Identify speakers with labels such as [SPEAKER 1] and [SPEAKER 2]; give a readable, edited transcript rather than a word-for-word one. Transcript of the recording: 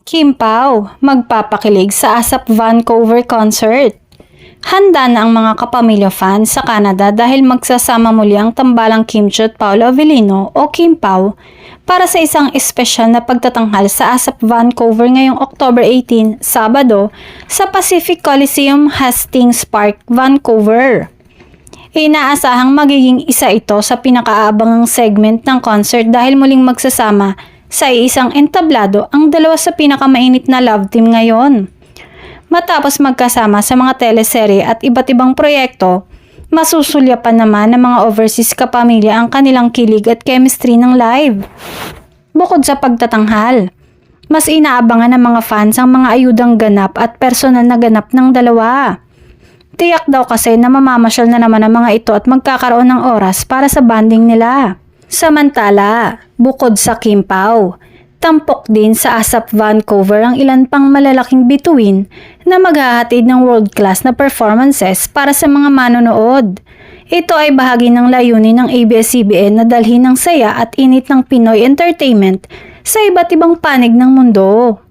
[SPEAKER 1] Kim Pao, magpapakilig sa ASAP Vancouver concert. Handa na ang mga kapamilya fans sa Canada dahil magsasama muli ang tambalang Kim Chiu at Paolo Avellino o Kim Pao para sa isang espesyal na pagtatanghal sa ASAP Vancouver ngayong October 18, Sabado, sa Pacific Coliseum Hastings Park, Vancouver. Inaasahang magiging isa ito sa pinakaabangang segment ng concert dahil muling magsasama sa isang entablado ang dalawa sa pinakamainit na love team ngayon. Matapos magkasama sa mga teleserye at iba't ibang proyekto, masusulyapan naman ng mga overseas kapamilya ang kanilang kilig at chemistry ng live. Bukod sa pagtatanghal, mas inaabangan ng mga fans ang mga ayudang ganap at personal na ganap ng dalawa. Tiyak daw kasi na mamamasyal na naman ang mga ito at magkakaroon ng oras para sa banding nila. Samantala, bukod sa Kim Pao, tampok din sa ASAP Vancouver ang ilan pang malalaking bituin na maghahatid ng world-class na performances para sa mga manonood. Ito ay bahagi ng layunin ng ABS-CBN na dalhin ng saya at init ng Pinoy entertainment sa iba't ibang panig ng mundo.